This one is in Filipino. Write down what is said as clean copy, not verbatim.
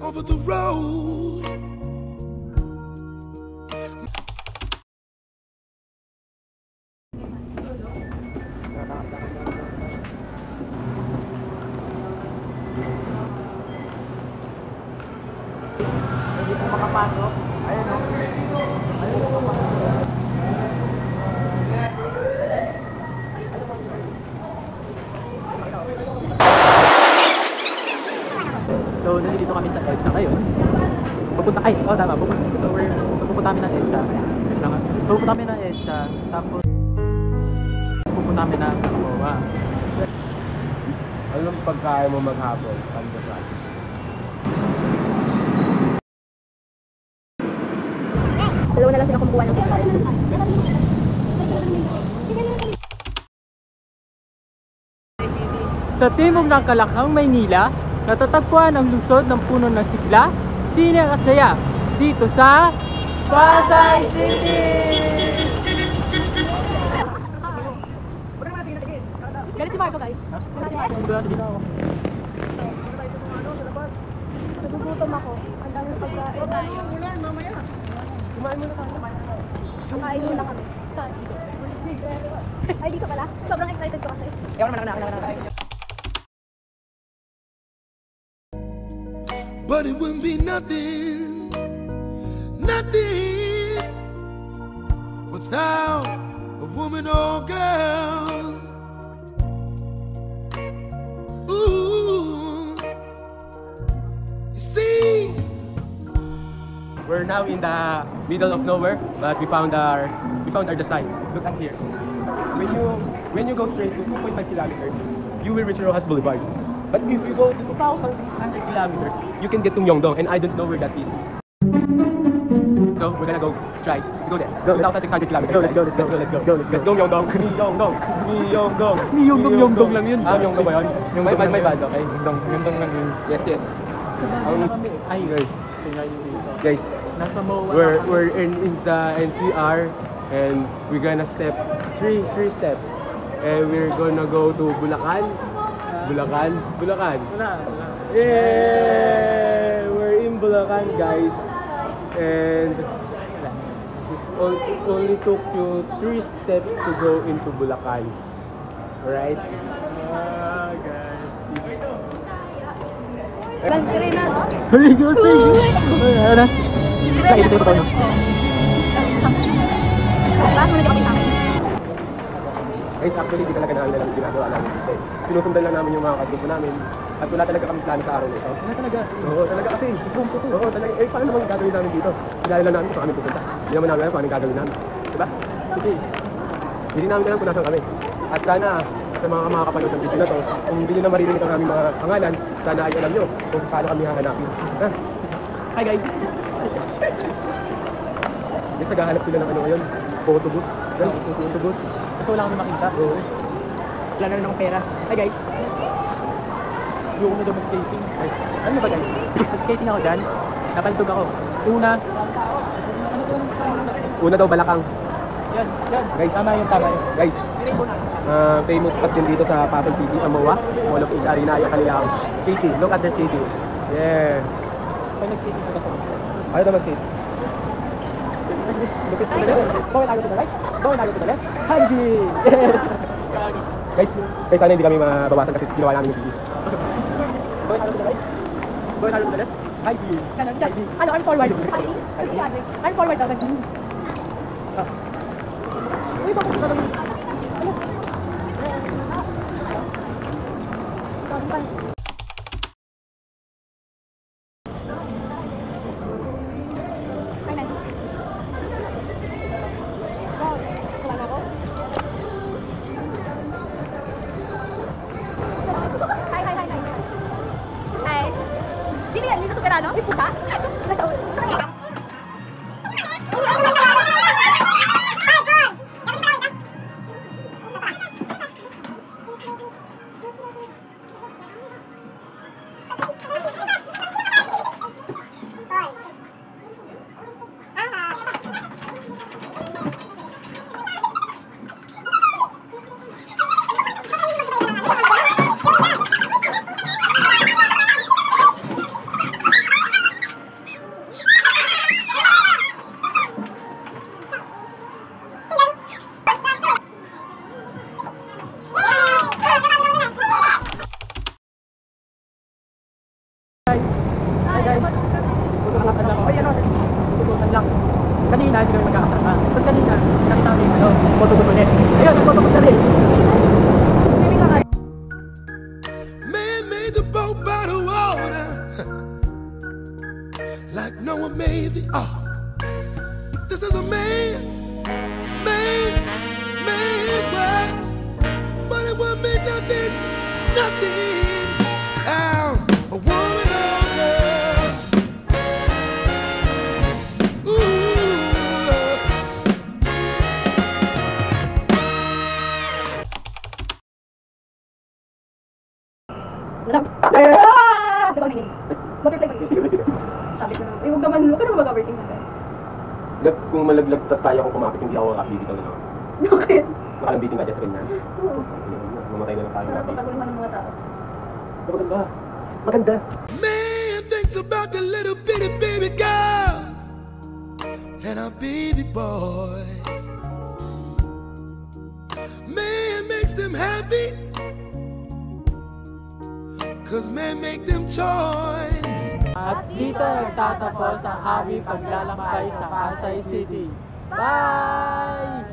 over the road. Hindi po makapasok. Ayun o. Ayun o. So, nandito kami sa EDSA ngayon. Tama. Pupunta kami ng EDSA. So, pupunta kami ng EDSA. Tapos, pupunta kami ng MOA. Anong pagkain mo maghapon? Pandesal. Dalawa na lang sila kumukuha ng pera. Sa timog ng Kalakang, Maynila, natatagpuan ang lungsod ng puno ng sigla, sining at saya dito sa Pasay City! Galit si Marco, guys. Nagugutom ako. Ang daming pagkain. Kumain muna tayo. Kumain muna kami. Ay, dito pala. Sobrang excited ko kasi. Ewan naman ako. But it wouldn't be nothing, nothing without a woman or girl. Ooh, you see, We're now in the middle of nowhere, but we found our the sign. Look at here. When you go straight to 2.5 kilometers, you will reach Rojas Boulevard. But if you go to 2,600 kilometers, you can get to Myeongdong, and I don't know where that is. So we're gonna go try. Go there. 2,600 kilometers. Let's go Myeongdong. Myeongdong lang yun. Myeongdong ba yun? May bad, okay? Myeongdong lang yun. Yes. Ay, Guys, nasa MOA. we're in the NCR, and we're gonna step three steps, and we're gonna go to Bulacan. Yeah, we're in Bulacan, guys, and it only took you 3 steps to go into Bulacan. Alright? Guys. Lunch ka rin na. Very good, thank you. Ano? Excited tayo pa. Bakit mo nagkakapin sa akin? Guys, actually, di talaga namin alam yung ginagawa namin. Sinusundan lang namin yung mga kagrupo namin. At wala talaga kami plano sa araw na ito. Ano talaga? Oo, talaga kasi. Oo, talaga. Paano naman gagawin namin dito? Kilala namin kung saan kami pupunta. Hindi naman namin alam kung anong gagawin namin. Diba? Sige. Hindi namin alam kung nasaan kami. At sana, sa mga kapanood ng video na to, kung hindi nyo na maririnig ang aming mga pangalan, sana ay alam nyo kung paano kami hahanapin. Ha? Hi guys! Guys, naghahanap sila ng ano ngayon? Photo booth. Photo booth. Kasi wala kami makita. Oo. Wala na akong pera. Hi guys! Yung na daw mag-skating. Guys, ano ba guys? Mag-skating ako dyan. Napaltog ako. Una daw, Balakang. Yan. Guys, Tama yun. Guys, famous spot din dito sa Pasay City, sa MOA. Mall of H Arena, yung kanilang skating. Look at their skating. Yeah. Pag nag-skating ako. Ayaw naman skate. Look at the left. Going to the right. Going to the left. Hanji! Guys, sana hindi kami mabawasan kasi ginawa namin yung video. Going to the right. Going to the left. Hanji! Kanan, dyan. Ano, I'm forward. I'm forward daw. Uy, bakit ba naman? Sino yan? Lisa Superano? Yung pusa? Nasa ulo. Ay, ano? tututusan lang. Kanina, hindi kami magkakasama. Tapos kanina, nakita kami yung photo-ulit. Ayun, nagphoto-ulit na rin. Swimming ka nga. Man made the boat by the water, like Noah made the ark. This is a man's world, but it would mean nothing, nothing. A woman or a girl. Ooh. Love. Diba naging? Butterfly ba yun? Sabi ko na, huwag naman mag-overthink na tayo. Kung malaglag, tas kaya kong kumapit, hindi ako makakabibitaw na lang. Bakit? Nakalambiting ka dyan sa kanya. Oo. Mamatay na lang tayo. Parang pagkaguliman ng mga tao. Maganda. Maganda. Man thinks about the little bitty baby girls and our baby boys. Man makes them happy, 'cause man make them toys. At dito nagtatapos ang aming paglalakbay sa Pasay City. Bye!